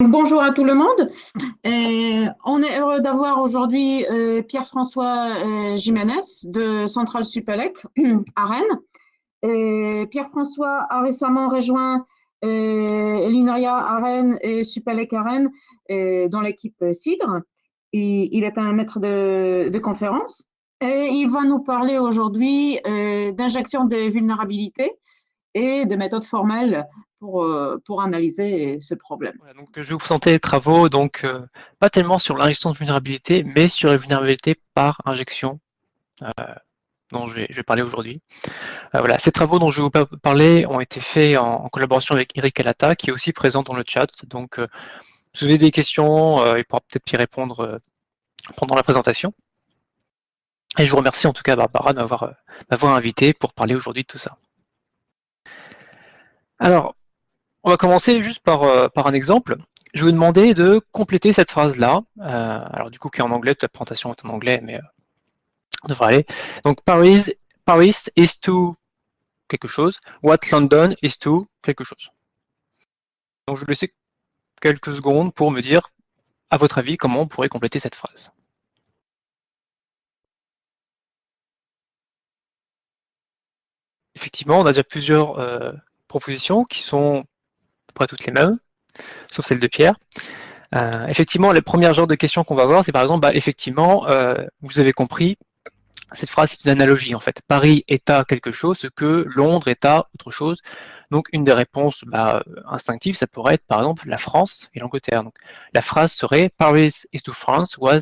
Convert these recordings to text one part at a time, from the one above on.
Bonjour à tout le monde. On est heureux d'avoir aujourd'hui Pierre-François Jiménez de Centrale Supélec à Rennes. Pierre-François a récemment rejoint l'INRIA à Rennes et Supélec à Rennes dans l'équipe CIDRE. Il est un maître de conférence et il va nous parler aujourd'hui d'injection des vulnérabilités et de méthodes formelles pour analyser ce problème. Voilà, donc je vais vous présenter les travaux, pas tellement sur l'injection de vulnérabilité, mais sur les vulnérabilités par injection, dont je vais parler aujourd'hui. Voilà, ces travaux dont je vais vous parler ont été faits en collaboration avec Eric Alata, qui est aussi présent dans le chat. Donc, si vous avez des questions, il pourra peut-être y répondre pendant la présentation. Et je vous remercie en tout cas, Barbara, de m'avoir invité pour parler aujourd'hui de tout ça. Alors, on va commencer juste par un exemple. Je vais vous demander de compléter cette phrase-là. Alors du coup, qui est en anglais, toute la présentation est en anglais, mais on devrait aller. Donc, Paris is to quelque chose. What London is to quelque chose. Donc, je vais laisser quelques secondes pour me dire, à votre avis, comment on pourrait compléter cette phrase. Effectivement, on a déjà plusieurs propositions qui sont à peu près toutes les mêmes, sauf celle de Pierre. Effectivement, le premier genre de questions qu'on va voir, c'est par exemple, effectivement, vous avez compris, cette phrase c'est une analogie en fait. Paris est à quelque chose, ce que Londres est à autre chose. Donc une des réponses instinctives, ça pourrait être par exemple la France et l'Angleterre. Donc la phrase serait Paris is to France, what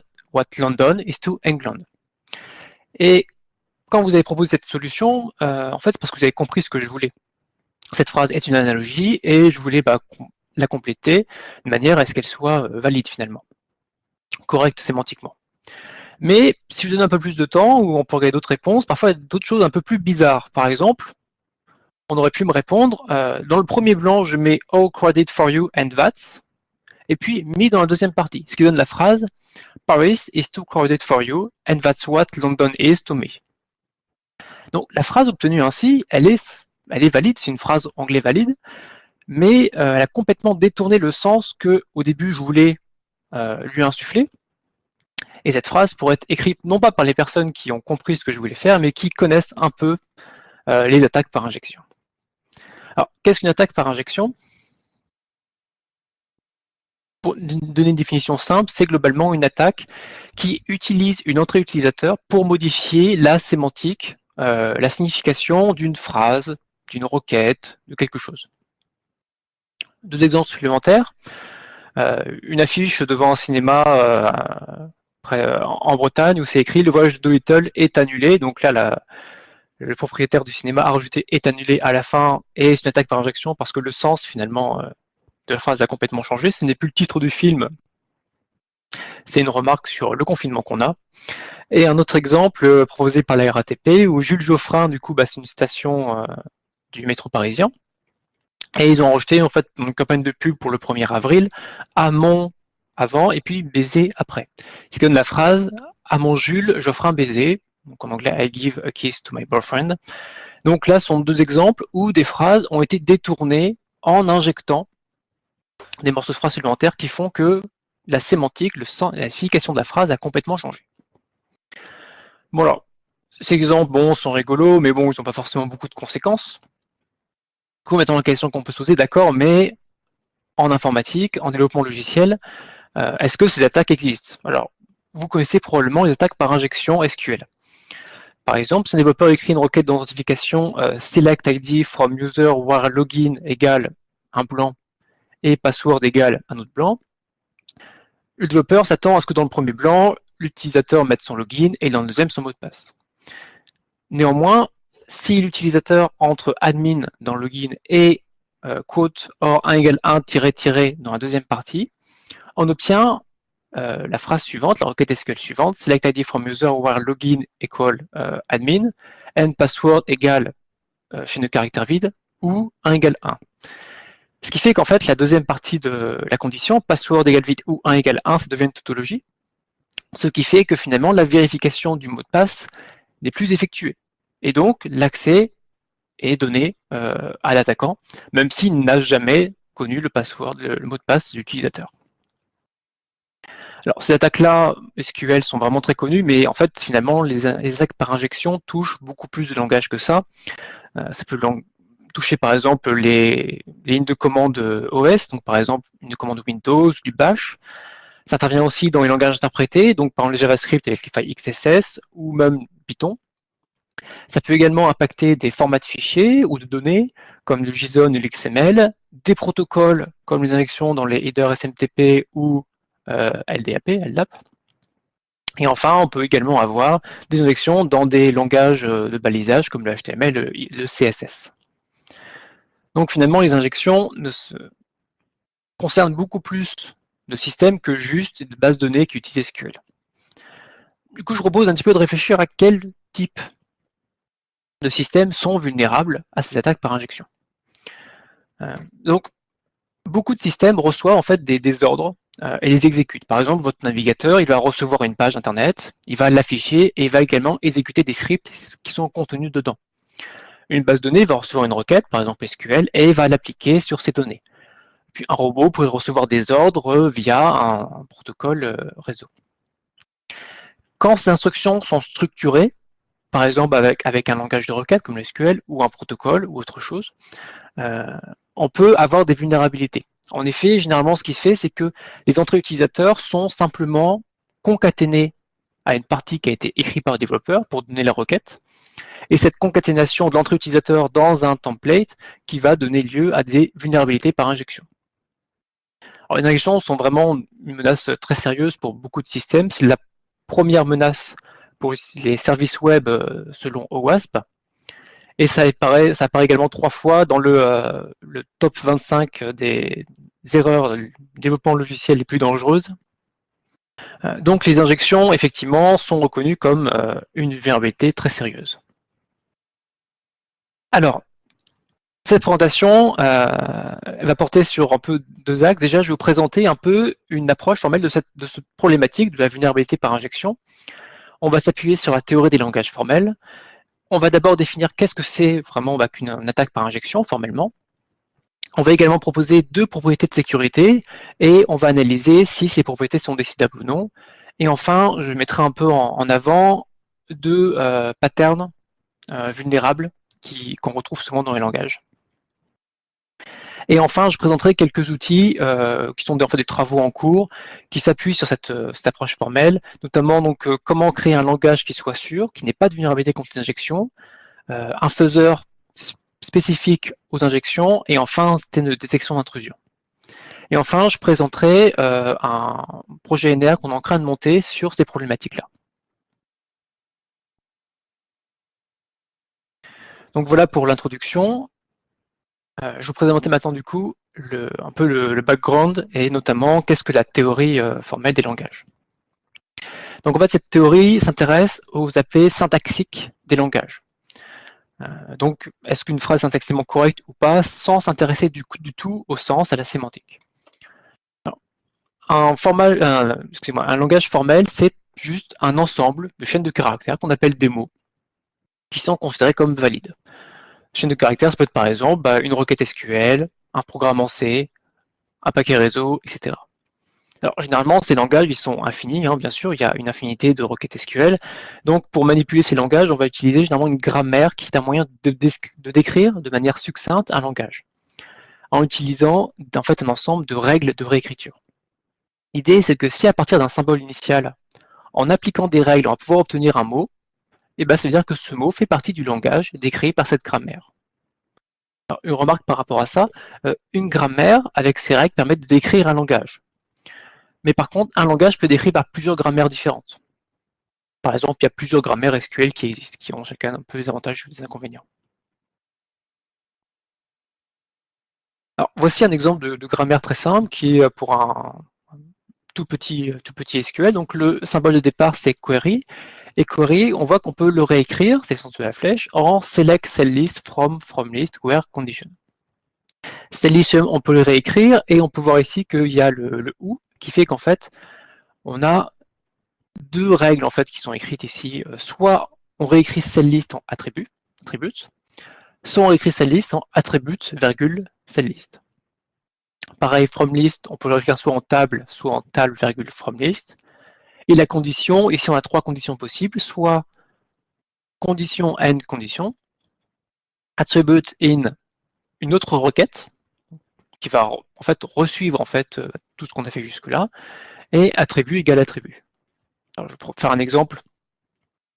London is to England. Et quand vous avez proposé cette solution, en fait c'est parce que vous avez compris ce que je voulais. Cette phrase est une analogie et je voulais la compléter de manière à ce qu'elle soit valide finalement, correcte sémantiquement. Mais si je donne un peu plus de temps, ou on peut regarder d'autres réponses, parfois il y a d'autres choses un peu plus bizarres. Par exemple, on aurait pu me répondre, dans le premier blanc, je mets all credit for you and that, et puis mis dans la deuxième partie, ce qui donne la phrase Paris is too crowded for you and that's what London is to me. Donc la phrase obtenue ainsi, elle est valide, c'est une phrase anglais valide, mais elle a complètement détourné le sens que au début je voulais lui insuffler. Et cette phrase pourrait être écrite non pas par les personnes qui ont compris ce que je voulais faire, mais qui connaissent un peu les attaques par injection. Alors, qu'est-ce qu'une attaque par injection? Pour donner une définition simple, c'est globalement une attaque qui utilise une entrée utilisateur pour modifier la sémantique, la signification d'une phrase, d'une requête, de quelque chose. Deux exemples supplémentaires. Une affiche devant un cinéma en Bretagne où c'est écrit « Le voyage de Dolittle est annulé ». Donc là, le propriétaire du cinéma a rajouté « est annulé » à la fin et c'est une attaque par injection parce que le sens finalement de la phrase a complètement changé. Ce n'est plus le titre du film, c'est une remarque sur le confinement qu'on a. Et un autre exemple proposé par la RATP où Jules Geoffrin, du coup, c'est une station du métro parisien. Et ils ont rejeté en fait une campagne de pub pour le 1er avril, Amont avant et puis baiser après. Ce qui donne la phrase à mon Jules, j'offre un baiser. Donc en anglais, I give a kiss to my boyfriend. Donc là, ce sont deux exemples où des phrases ont été détournées en injectant des morceaux de phrases supplémentaires qui font que la sémantique, le sens, la signification de la phrase a complètement changé. Bon alors, ces exemples, sont rigolos, mais bon, ils n'ont pas forcément beaucoup de conséquences. Du coup, maintenant la question qu'on peut se poser, d'accord, mais en informatique, en développement logiciel, est-ce que ces attaques existent? Alors, vous connaissez probablement les attaques par injection SQL. Par exemple, si un développeur écrit une requête d'authentification select ID from user where login égale un blanc et password égale un autre blanc, le développeur s'attend à ce que dans le premier blanc, l'utilisateur mette son login et dans le deuxième son mot de passe. Néanmoins, si l'utilisateur entre admin dans le login et quote or 1 égale 1 dans la deuxième partie, on obtient la phrase suivante, la requête SQL suivante, select ID from user where login equal admin and password égale chaîne de caractères vide ou 1 égale 1. Ce qui fait qu'en fait, la deuxième partie de la condition, password égale vide ou 1 égale 1, ça devient une tautologie. Ce qui fait que finalement, la vérification du mot de passe n'est plus effectuée. Et donc, l'accès est donné à l'attaquant, même s'il n'a jamais connu le password, le mot de passe de l'utilisateur. Alors, ces attaques-là, SQL, sont vraiment très connues, mais en fait, finalement, les attaques par injection touchent beaucoup plus de langages que ça. Ça peut toucher, par exemple, les lignes de commande OS, donc par exemple, une commande Windows, du Bash. Ça intervient aussi dans les langages interprétés, donc par exemple le JavaScript avec les failles XSS ou même Python. Ça peut également impacter des formats de fichiers ou de données, comme le JSON ou l'XML, des protocoles comme les injections dans les headers SMTP ou LDAP. Et enfin, on peut également avoir des injections dans des langages de balisage comme le HTML et le CSS. Donc finalement, les injections concernent beaucoup plus de systèmes que juste de bases de données qui utilisent SQL. Du coup, je propose un petit peu de réfléchir à quel type de systèmes sont vulnérables à ces attaques par injection. Donc, beaucoup de systèmes reçoivent en fait des ordres et les exécutent. Par exemple, votre navigateur, il va recevoir une page internet, il va l'afficher et il va également exécuter des scripts qui sont contenus dedans. Une base de données va recevoir une requête, par exemple SQL, et va l'appliquer sur ces données. Puis un robot pourrait recevoir des ordres via un protocole réseau. Quand ces instructions sont structurées, par exemple avec un langage de requête comme le SQL ou un protocole ou autre chose, on peut avoir des vulnérabilités. En effet, généralement, ce qui se fait, c'est que les entrées utilisateurs sont simplement concaténées à une partie qui a été écrite par le développeur pour donner la requête, et cette concaténation de l'entrée utilisateur dans un template qui va donner lieu à des vulnérabilités par injection. Alors, les injections sont vraiment une menace très sérieuse pour beaucoup de systèmes. C'est la première menace pour les services web selon OWASP. Et ça apparaît également 3 fois dans le top 25 des erreurs de développement logiciel les plus dangereuses. Donc les injections, effectivement, sont reconnues comme une vulnérabilité très sérieuse. Alors, cette présentation va porter sur un peu 2 axes. Déjà, je vais vous présenter un peu une approche formelle de cette problématique de la vulnérabilité par injection. On va s'appuyer sur la théorie des langages formels. On va d'abord définir qu'est-ce que c'est vraiment qu'une attaque par injection formellement. On va également proposer 2 propriétés de sécurité et on va analyser si ces propriétés sont décidables ou non. Et enfin, je mettrai un peu en avant 2 patterns vulnérables qu'on retrouve souvent dans les langages. Et enfin, je présenterai quelques outils qui sont en fait des travaux en cours, qui s'appuient sur cette approche formelle, notamment donc comment créer un langage qui soit sûr, qui n'ait pas de vulnérabilité contre les injections, un faiseur spécifique aux injections, et enfin un système de détection d'intrusion. Et enfin, je présenterai un projet NR qu'on est en train de monter sur ces problématiques-là. Donc voilà pour l'introduction. Je vais vous présenter maintenant du coup un peu le background et notamment qu'est-ce que la théorie formelle des langages. Donc en fait, cette théorie s'intéresse aux aspects syntaxiques des langages. Donc, est-ce qu'une phrase est syntaxiquement correcte ou pas, sans s'intéresser du tout au sens, à la sémantique. Alors, un langage formel, c'est juste un ensemble de chaînes de caractères qu'on appelle des mots, qui sont considérés comme valides. Chaîne de caractères, ça peut être par exemple une requête SQL, un programme en C, un paquet réseau, etc. Alors généralement, ces langages, ils sont infinis, bien sûr, il y a une infinité de requêtes SQL. Donc pour manipuler ces langages, on va utiliser généralement une grammaire qui est un moyen de décrire de manière succincte un langage, en utilisant en fait un ensemble de règles de réécriture. L'idée, c'est que si à partir d'un symbole initial, en appliquant des règles, on va pouvoir obtenir un mot, ça veut dire que ce mot fait partie du langage décrit par cette grammaire. Alors, une remarque par rapport à ça, une grammaire avec ses règles permet de décrire un langage. Mais par contre, un langage peut décrire par plusieurs grammaires différentes. Par exemple, il y a plusieurs grammaires SQL qui existent, qui ont chacun un peu des avantages et des inconvénients. Alors, voici un exemple de grammaire très simple qui est pour un tout petit SQL. Donc le symbole de départ, c'est query. Et query, on voit qu'on peut le réécrire, c'est le sens de la flèche, en select cell list from list where condition. Cell list, on peut le réécrire et on peut voir ici qu'il y a le ou qui fait qu'en fait, on a 2 règles en fait qui sont écrites ici. Soit on réécrit cell list en attribute, soit on réécrit cell list en attribute, virgule, cell list. Pareil, from list, on peut l'écrire soit en table, virgule from list. Et la condition, ici on a 3 conditions possibles, soit condition and condition, attribute in une autre requête, qui va en fait resuivre en fait tout ce qu'on a fait jusque-là, et attribut égale attribut. Alors, je vais faire un exemple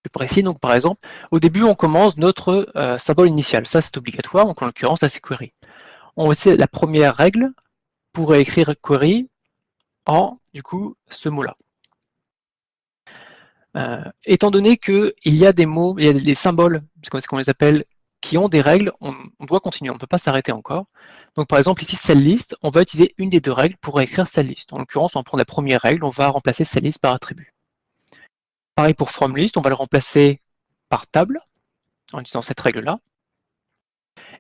plus précis. Donc, par exemple, au début, on commence notre symbole initial. Ça, c'est obligatoire. Donc, en l'occurrence, là, c'est query. On sait la première règle pour écrire query en, du coup, ce mot-là. Étant donné qu'il y a des mots, il y a des symboles, c'est qu'on les appelle, qui ont des règles, on doit continuer, on ne peut pas s'arrêter encore. Donc par exemple ici, cell list, on va utiliser une des 2 règles pour écrire cell list. En l'occurrence, on prend la première règle, on va remplacer cell list par attribut. Pareil pour from list, on va le remplacer par table, en utilisant cette règle-là.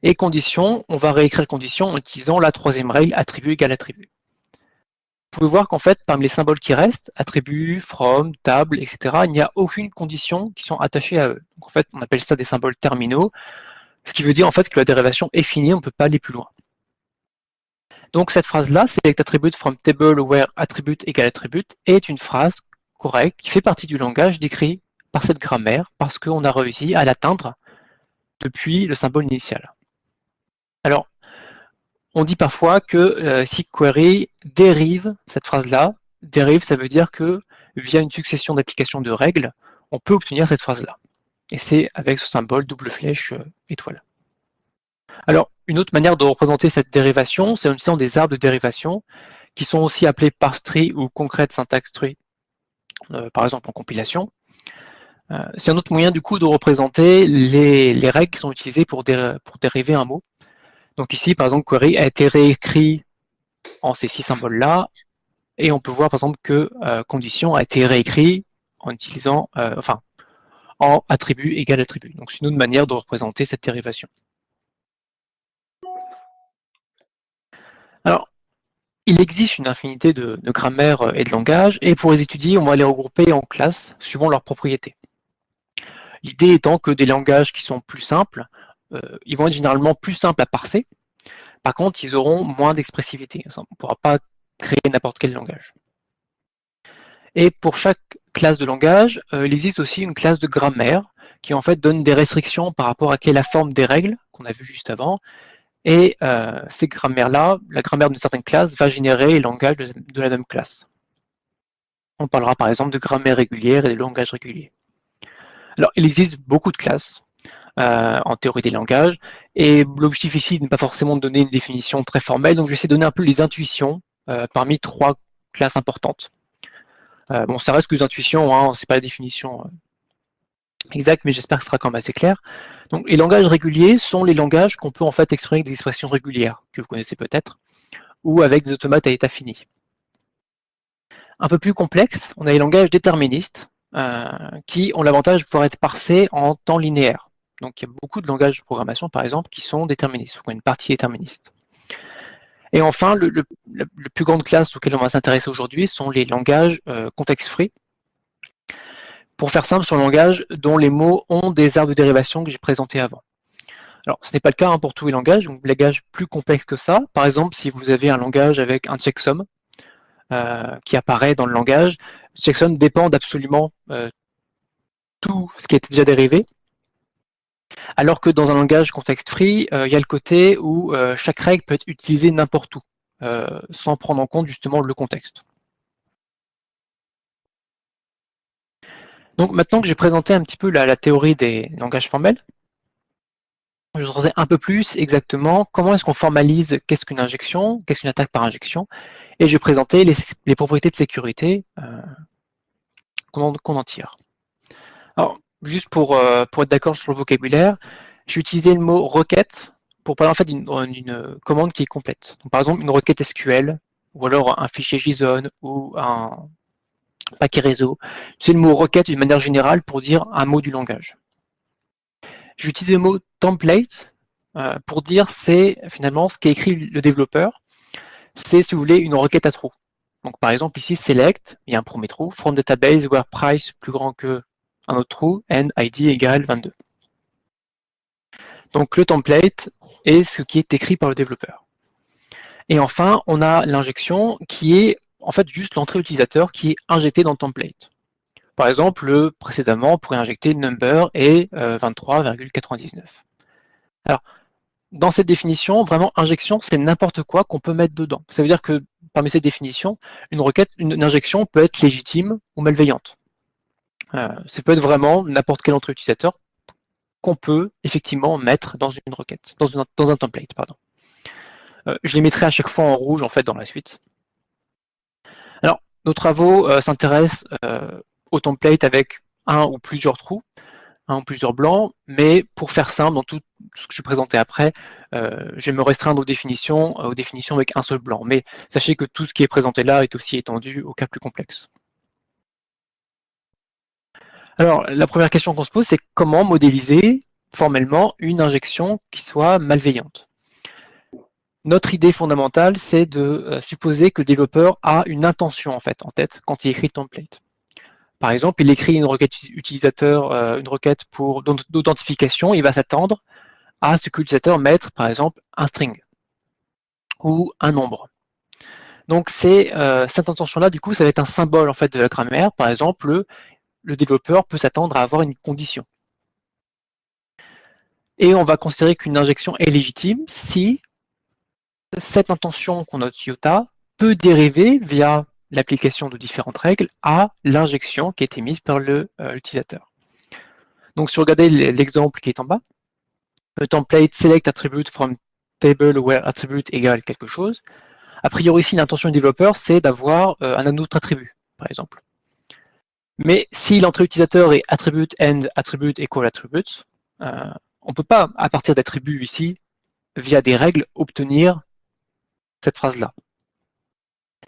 Et condition, on va réécrire condition en utilisant la 3e règle, attribut égale attribut. Vous pouvez voir qu'en fait, parmi les symboles qui restent, attribut, from, table, etc., il n'y a aucune condition qui sont attachées à eux. Donc en fait, on appelle ça des symboles terminaux, ce qui veut dire en fait que la dérivation est finie, on ne peut pas aller plus loin. Donc cette phrase-là, select attribute from table where attribute égale attribute, est une phrase correcte qui fait partie du langage décrit par cette grammaire parce qu'on a réussi à l'atteindre depuis le symbole initial. Alors, on dit parfois que si query dérive cette phrase-là, dérive, ça veut dire que via une succession d'applications de règles, on peut obtenir cette phrase-là. Et c'est avec ce symbole double flèche étoile. Alors, une autre manière de représenter cette dérivation, c'est en utilisant des arbres de dérivation qui sont aussi appelés parse tree ou concrete syntax tree, par exemple en compilation. C'est un autre moyen du coup de représenter les règles qui sont utilisées pour dériver un mot. Donc ici, par exemple, query a été réécrit en ces 6 symboles-là, et on peut voir par exemple que condition a été réécrit en utilisant, en attribut égale attribut. Donc c'est une autre manière de représenter cette dérivation. Alors, il existe une infinité de grammaires et de langages, et pour les étudier, on va les regrouper en classes suivant leurs propriétés. L'idée étant que des langages qui sont plus simples, ils vont être généralement plus simples à parser. Par contre, ils auront moins d'expressivité. On ne pourra pas créer n'importe quel langage. Et pour chaque classe de langage, il existe aussi une classe de grammaire qui en fait donne des restrictions par rapport à quelle est la forme des règles qu'on a vu juste avant. Et ces grammaires-là, la grammaire d'une certaine classe va générer les langages de la même classe. On parlera par exemple de grammaire régulière et de langage régulier. Alors, il existe beaucoup de classes en théorie des langages, et l'objectif ici n'est pas forcément de donner une définition très formelle, donc je vais essayer de donner un peu les intuitions parmi 3 classes importantes. Bon, ça reste que des intuitions, hein, c'est pas la définition exacte, mais j'espère que ce sera quand même assez clair. Donc, les langages réguliers sont les langages qu'on peut en fait exprimer avec des expressions régulières, que vous connaissez peut-être, ou avec des automates à état fini. Un peu plus complexe, on a les langages déterministes, qui ont l'avantage de pouvoir être parsés en temps linéaire. Donc il y a beaucoup de langages de programmation, par exemple, qui sont déterministes, ou qui ont une partie déterministe. Et enfin, la plus grande classe auquel on va s'intéresser aujourd'hui sont les langages context-free. Pour faire simple, sur le langage dont les mots ont des arbres de dérivation que j'ai présentés avant. Alors, ce n'est pas le cas pour tous les langages, donc langages plus complexes que ça. Par exemple, si vous avez un langage avec un checksum qui apparaît dans le langage, ce checksum dépend d'absolument tout ce qui est déjà dérivé. Alors que dans un langage context-free, il y a le côté où chaque règle peut être utilisée n'importe où, sans prendre en compte justement le contexte. Donc maintenant que j'ai présenté un petit peu la théorie des langages formels, je voudrais un peu plus exactement comment est-ce qu'on formalise qu'est-ce qu'une injection, qu'est-ce qu'une attaque par injection, et je vais présenter les propriétés de sécurité qu'on en tire. Alors, juste pour être d'accord sur le vocabulaire, j'ai utilisé le mot requête pour parler en fait d'une commande qui est complète. Donc, par exemple, une requête SQL, ou alors un fichier JSON, ou un paquet réseau. C'est le mot requête d'une manière générale pour dire un mot du langage. J'utilise le mot template pour dire c'est finalement ce qu'est écrit le développeur. C'est, si vous voulez, une requête à trous. Donc par exemple ici, select, il y a un premier trou, from database where price plus grand que un autre trou, and id égale 22. Donc le template est ce qui est écrit par le développeur. Et enfin, on a l'injection qui est en fait juste l'entrée utilisateur qui est injectée dans le template. Par exemple, précédemment, on pourrait injecter number et 23,99. Alors, dans cette définition, vraiment, injection, c'est n'importe quoi qu'on peut mettre dedans. Ça veut dire que parmi cette définition, une injection peut être légitime ou malveillante. Ça peut être vraiment n'importe quelle entrée utilisateur qu'on peut effectivement mettre dans une requête, dans un template, pardon. Je les mettrai à chaque fois en rouge en fait dans la suite. Alors, nos travaux s'intéressent au template avec un ou plusieurs trous, un ou plusieurs blancs, mais pour faire simple, dans tout ce que je vais présenter après, je vais me restreindre aux définitions avec un seul blanc. Mais sachez que tout ce qui est présenté là est aussi étendu au cas plus complexe. Alors, la première question qu'on se pose, c'est comment modéliser formellement une injection qui soit malveillante. Notre idée fondamentale, c'est de supposer que le développeur a une intention en tête quand il écrit le template. Par exemple, il écrit une requête utilisateur, une requête d'authentification, il va s'attendre à ce que l'utilisateur mette, par exemple, un string ou un nombre. Donc c'est cette intention-là, du coup, ça va être un symbole en fait de la grammaire. Par exemple, le développeur peut s'attendre à avoir une condition. Et on va considérer qu'une injection est légitime si cette intention qu'on note iota peut dériver via l'application de différentes règles à l'injection qui a été mise par l'utilisateur. Donc si vous regardez l'exemple qui est en bas, le template select attribute from table where attribute égale quelque chose. A priori ici l'intention du développeur c'est d'avoir un autre attribut, par exemple. Mais si l'entrée utilisateur est attribute and attribute equal attribute, on ne peut pas, à partir d'attributs ici, via des règles, obtenir cette phrase-là.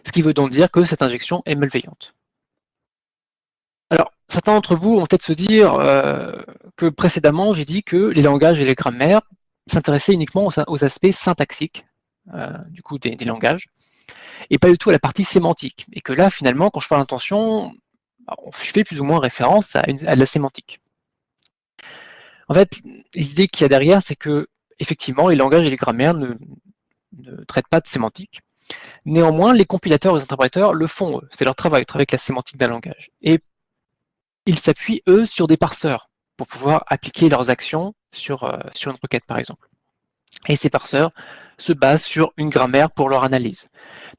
Ce qui veut donc dire que cette injection est malveillante. Alors, certains d'entre vous vont peut-être se dire que précédemment, j'ai dit que les langages et les grammaires s'intéressaient uniquement aux aspects syntaxiques du coup des langages, et pas du tout à la partie sémantique. Et que là, finalement, quand je parle d'intention, je fais plus ou moins référence à de la sémantique. En fait, l'idée qu'il y a derrière, c'est que effectivement, les langages et les grammaires ne traitent pas de sémantique. Néanmoins, les compilateurs et les interpréteurs le font, c'est leur travail, travailler avec la sémantique d'un langage. Et ils s'appuient, eux, sur des parseurs pour pouvoir appliquer leurs actions sur une requête, par exemple. Et ces parseurs se basent sur une grammaire pour leur analyse.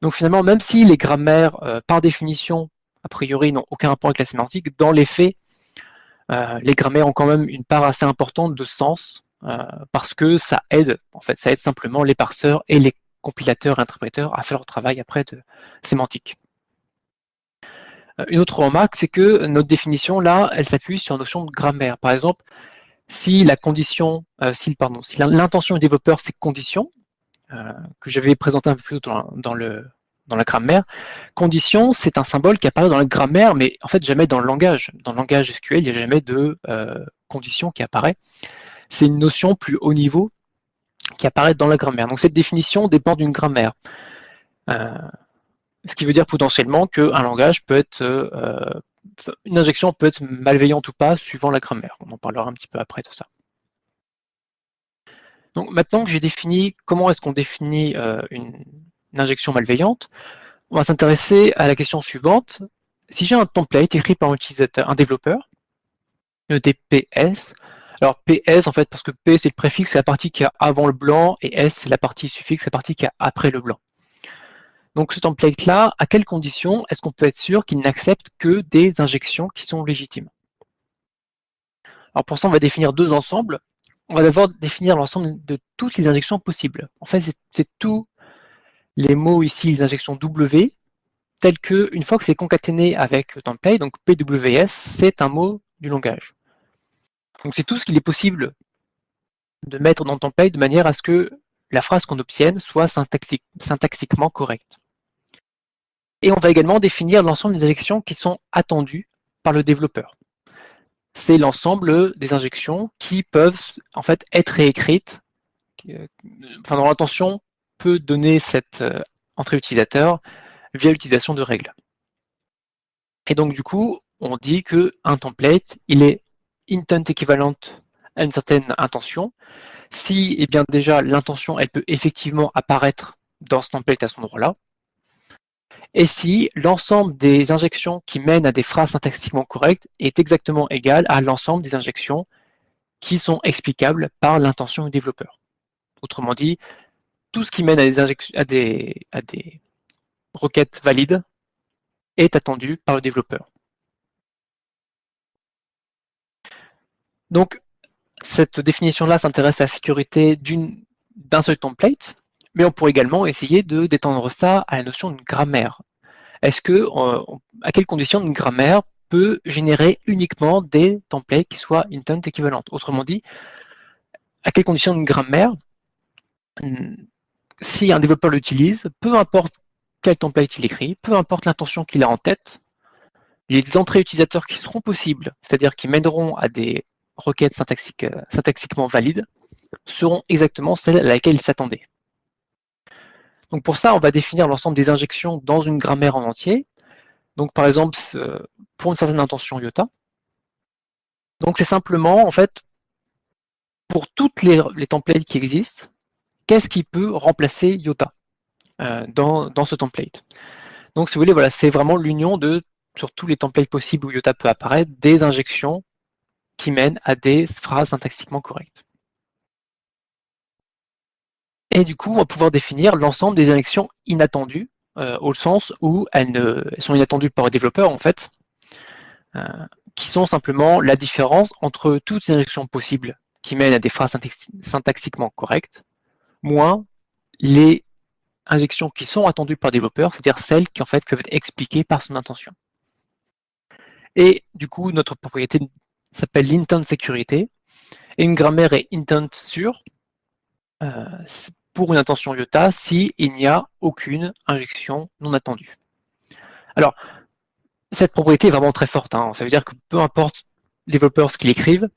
Donc finalement, même si les grammaires, par définition, a priori, n'ont aucun rapport avec la sémantique, dans les faits, les grammaires ont quand même une part assez importante de sens parce que ça aide simplement les parseurs et les compilateurs et interpréteurs à faire leur travail après de sémantique. Une autre remarque, c'est que notre définition là, elle s'appuie sur la notion de grammaire. Par exemple, si l'intention du développeur c'est condition, que j'avais présenté un peu plus tôt dans la grammaire, condition c'est un symbole qui apparaît dans la grammaire, mais en fait jamais dans le langage. Dans le langage SQL, il n'y a jamais de condition qui apparaît. C'est une notion plus haut niveau qui apparaît dans la grammaire. Donc cette définition dépend d'une grammaire. Ce qui veut dire potentiellement qu'un langage peut être, une injection peut être malveillante ou pas suivant la grammaire. On en parlera un petit peu après tout ça. Donc maintenant que j'ai défini comment est-ce qu'on définit une injection malveillante, on va s'intéresser à la question suivante. Si j'ai un template écrit par un utilisateur, un développeur, EDPS, alors PS en fait parce que P c'est le préfixe, c'est la partie qui a avant le blanc, et S c'est la partie suffixe, la partie qui a après le blanc. Donc ce template-là, à quelles conditions est-ce qu'on peut être sûr qu'il n'accepte que des injections qui sont légitimes? Alors pour ça, on va définir deux ensembles. On va d'abord définir l'ensemble de toutes les injections possibles. En fait, c'est tous les mots ici, les injections W, tels que, une fois que c'est concaténé avec le template, donc PWS, c'est un mot du langage. Donc c'est tout ce qu'il est possible de mettre dans le template de manière à ce que la phrase qu'on obtienne soit syntaxiquement correcte. Et on va également définir l'ensemble des injections qui sont attendues par le développeur. C'est l'ensemble des injections qui peuvent en fait être réécrites. Enfin, dont l'intention peut donner cette entrée utilisateur via l'utilisation de règles. Et donc du coup, on dit qu'un template, il est intent équivalent à une certaine intention. Si, eh bien déjà, l'intention, elle peut effectivement apparaître dans ce template à cet endroit-là, et si l'ensemble des injections qui mènent à des phrases syntaxiquement correctes est exactement égal à l'ensemble des injections qui sont explicables par l'intention du développeur. Autrement dit, tout ce qui mène à des requêtes valides est attendu par le développeur. Donc, cette définition-là s'intéresse à la sécurité d'un seul template, mais on pourrait également essayer d'étendre ça à la notion de grammaire. Est-ce que, à quelles conditions une grammaire peut générer uniquement des templates qui soient intent équivalentes? Autrement dit, à quelles conditions une grammaire, si un développeur l'utilise, peu importe quel template il écrit, peu importe l'intention qu'il a en tête, les entrées utilisateurs qui seront possibles, c'est-à-dire qui mèneront à des requêtes syntaxiquement valides, seront exactement celles à laquelle il s'attendait. Donc pour ça, on va définir l'ensemble des injections dans une grammaire en entier. Donc par exemple, pour une certaine intention iota. Donc c'est simplement, en fait, pour toutes les templates qui existent, qu'est-ce qui peut remplacer iota dans ce template. Donc si vous voulez, voilà, c'est vraiment l'union sur tous les templates possibles où iota peut apparaître, des injections qui mènent à des phrases syntaxiquement correctes. Et du coup, on va pouvoir définir l'ensemble des injections inattendues, au sens où elles sont inattendues par le développeur, en fait, qui sont simplement la différence entre toutes les injections possibles qui mènent à des phrases syntaxiquement correctes, moins les injections qui sont attendues par le développeur, c'est-à-dire celles qui en fait peuvent être expliquées par son intention. Et du coup, notre propriété s'appelle l'intent sécurité, et une grammaire est intent sûre pour une intention iota s'il n'y a aucune injection non attendue. Alors, cette propriété est vraiment très forte, hein. Ça veut dire que peu importe le développeur ce qu'il écrive,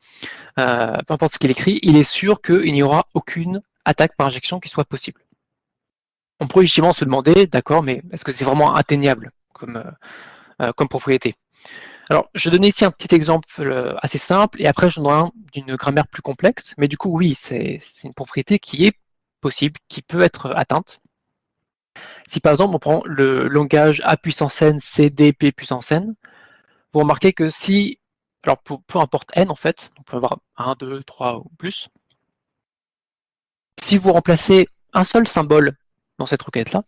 peu importe ce qu'il écrit, il est sûr qu'il n'y aura aucune attaque par injection qui soit possible. On pourrait justement se demander, d'accord, mais est-ce que c'est vraiment atteignable comme propriété? Alors, je vais donner ici un petit exemple assez simple, et après je donnerai un d'une grammaire plus complexe, mais du coup, oui, c'est une propriété qui est possible, qui peut être atteinte. Si par exemple on prend le langage A puissance n, CD, P puissance n, vous remarquez que si, alors peu importe n en fait, on peut avoir 1, 2, 3 ou plus, si vous remplacez un seul symbole dans cette requête-là,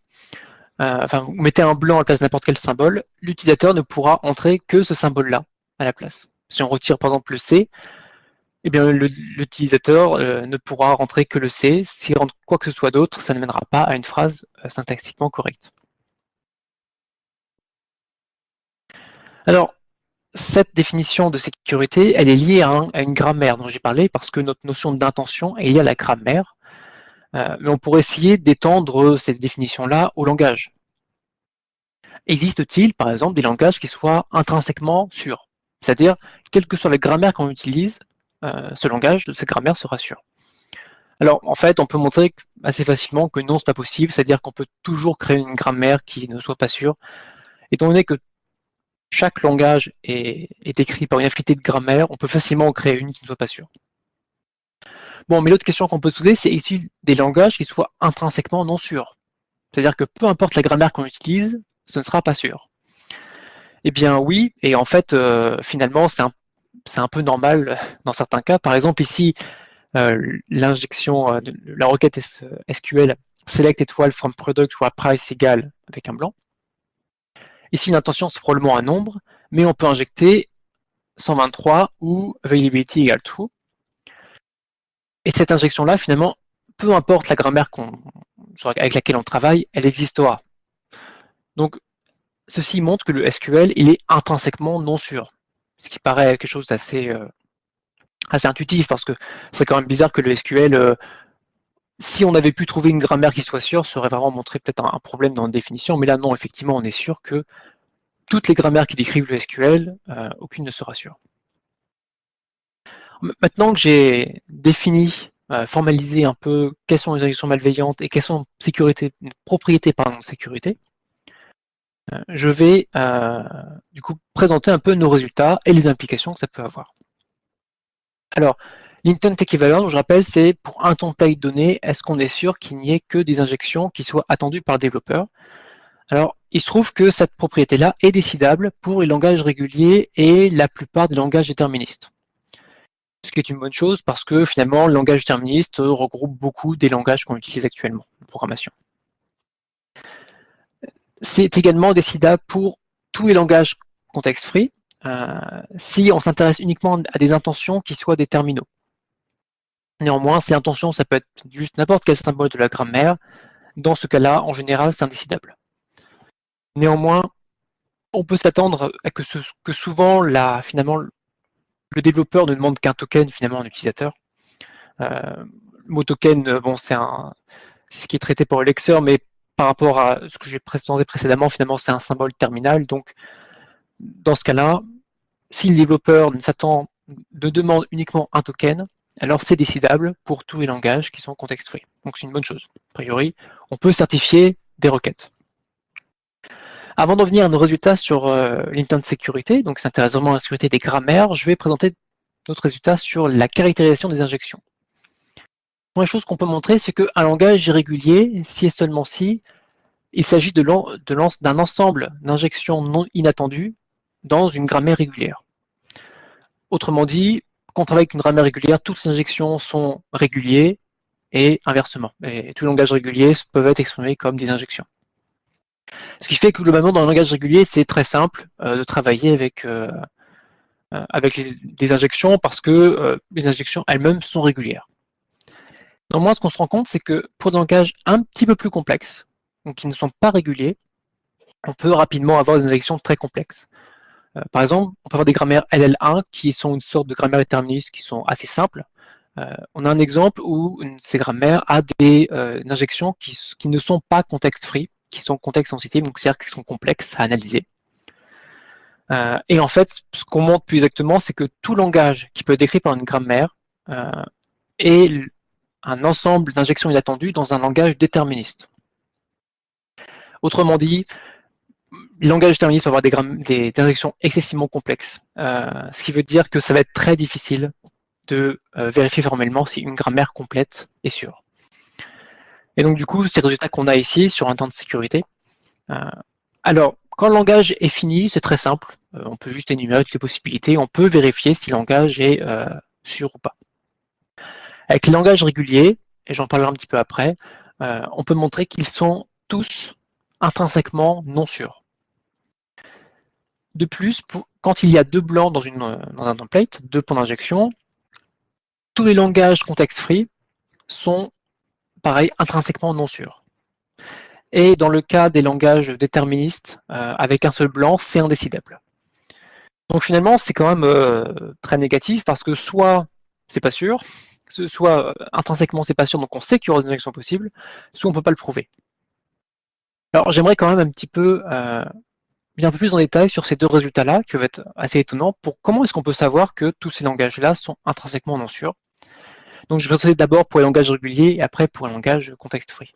enfin vous mettez un blanc à la place de n'importe quel symbole, l'utilisateur ne pourra entrer que ce symbole-là à la place. Si on retire par exemple le C, eh bien l'utilisateur ne pourra rentrer que le C. S'il rentre quoi que ce soit d'autre, ça ne mènera pas à une phrase syntaxiquement correcte. Alors, cette définition de sécurité, elle est liée à une grammaire dont j'ai parlé, parce que notre notion d'intention est liée à la grammaire. Mais on pourrait essayer d'étendre cette définition-là au langage. Existe-t-il, par exemple, des langages qui soient intrinsèquement sûrs? C'est-à-dire, quelle que soit la grammaire qu'on utilise, ce langage, cette grammaire sera sûre. Alors, en fait, on peut montrer assez facilement que non, ce n'est pas possible, c'est-à-dire qu'on peut toujours créer une grammaire qui ne soit pas sûre, étant donné que chaque langage est écrit par une infinité de grammaires, on peut facilement en créer une qui ne soit pas sûre. Bon, mais l'autre question qu'on peut se poser, c'est existe des langages qui soient intrinsèquement non sûrs? C'est-à-dire que peu importe la grammaire qu'on utilise, ce ne sera pas sûr. Eh bien oui, et en fait, finalement, c'est un peu normal dans certains cas. Par exemple, ici, l'injection de la requête SQL select étoile from product soit price égale avec un blanc. Ici, l'intention, c'est probablement un nombre, mais on peut injecter 123 ou availability égale true. Et cette injection-là, finalement, peu importe la grammaire avec laquelle on travaille, elle existera. Donc, ceci montre que le SQL, il est intrinsèquement non sûr, ce qui paraît quelque chose d'assez intuitif, parce que c'est quand même bizarre que le SQL, si on avait pu trouver une grammaire qui soit sûre, ça aurait vraiment montré peut-être un problème dans la définition, mais là non, effectivement, on est sûr que toutes les grammaires qui décrivent le SQL, aucune ne sera sûre. Maintenant que j'ai défini, formalisé un peu quelles sont les injections malveillantes et quelles sont les propriétés de sécurité, je vais du coup présenter un peu nos résultats et les implications que ça peut avoir. Alors, L'intent equivalent, je rappelle, c'est pour un template donné, est-ce qu'on est sûr qu'il n'y ait que des injections qui soient attendues par le développeur? Alors, il se trouve que cette propriété-là est décidable pour les langages réguliers et la plupart des langages déterministes. Ce qui est une bonne chose parce que finalement, le langage déterministe regroupe beaucoup des langages qu'on utilise actuellement en programmation. C'est également décidable pour tous les langages contexte-free si on s'intéresse uniquement à des intentions qui soient des terminaux. Néanmoins, ces intentions, ça peut être juste n'importe quel symbole de la grammaire. Dans ce cas-là, en général, c'est indécidable. Néanmoins, on peut s'attendre à que souvent, finalement, le développeur ne demande qu'un token finalement à un utilisateur. Le mot token, bon, c'est ce qui est traité par le lexeur, mais par rapport à ce que j'ai présenté précédemment, finalement, c'est un symbole terminal. Donc, dans ce cas-là, si le développeur ne demande uniquement un token, alors c'est décidable pour tous les langages qui sont contexte-free. Donc c'est une bonne chose. A priori, on peut certifier des requêtes. Avant d'en venir à nos résultats sur l'intent de sécurité, donc ça s'intéresse vraiment à la sécurité des grammaires, je vais présenter d'autres résultats sur la caractérisation des injections. La première chose qu'on peut montrer, c'est qu'un langage irrégulier, si et seulement si, il s'agit d'un ensemble d'injections non inattendues dans une grammaire régulière. Autrement dit, quand on travaille avec une grammaire régulière, toutes les injections sont réguliers et inversement. Et tous les langages réguliers peuvent être exprimés comme des injections. Ce qui fait que globalement, dans un langage régulier, c'est très simple de travailler avec des injections parce que les injections elles-mêmes sont régulières. Néanmoins, ce qu'on se rend compte, c'est que pour des langages un petit peu plus complexes, donc qui ne sont pas réguliers, on peut rapidement avoir des injections très complexes. Par exemple, on peut avoir des grammaires LL1 qui sont une sorte de grammaire déterministe qui sont assez simples. On a un exemple où ces grammaires a des injections qui ne sont pas contexte-free, qui sont contexte-sensitive, donc c'est-à-dire qui sont complexes à analyser. Et en fait, ce qu'on montre plus exactement, c'est que tout langage qui peut être décrit par une grammaire est un ensemble d'injections inattendues dans un langage déterministe. Autrement dit, le langage déterministe peut avoir des injections excessivement complexes, ce qui veut dire que ça va être très difficile de vérifier formellement si une grammaire complète est sûre. Et donc du coup, c'est le résultat qu'on a ici sur un temps de sécurité. Alors, quand le langage est fini, c'est très simple. On peut juste énumérer toutes les possibilités. On peut vérifier si le langage est sûr ou pas. Avec les langages réguliers, et j'en parlerai un petit peu après, on peut montrer qu'ils sont tous intrinsèquement non sûrs. De plus, quand il y a deux blancs dans un template, deux points d'injection, tous les langages contexte-free sont, pareil, intrinsèquement non sûrs. Et dans le cas des langages déterministes, avec un seul blanc, c'est indécidable. Donc finalement, c'est quand même très négatif parce que soit c'est pas sûr, soit intrinsèquement c'est pas sûr, donc on sait qu'il y aura des injections possibles, soit on peut pas le prouver. Alors j'aimerais quand même un petit peu bien un peu plus en détail sur ces deux résultats-là, qui peuvent être assez étonnants, pour comment est-ce qu'on peut savoir que tous ces langages-là sont intrinsèquement non sûrs. Donc je vais présenter d'abord pour les langages réguliers et après pour les langages contexte-free.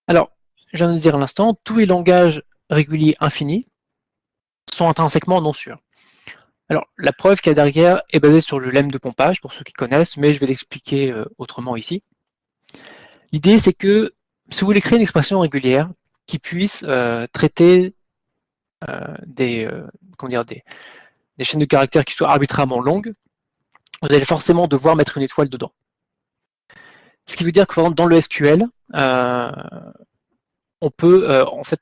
Alors, je viens de dire à l'instant, tous les langages réguliers infinis sont intrinsèquement non sûrs. Alors, la preuve qu'il y a derrière est basée sur le lemme de pompage, pour ceux qui connaissent, mais je vais l'expliquer autrement ici. L'idée, c'est que si vous voulez créer une expression régulière qui puisse traiter des chaînes de caractères qui soient arbitrairement longues, vous allez forcément devoir mettre une étoile dedans. Ce qui veut dire que par exemple, dans le SQL, on peut, en fait,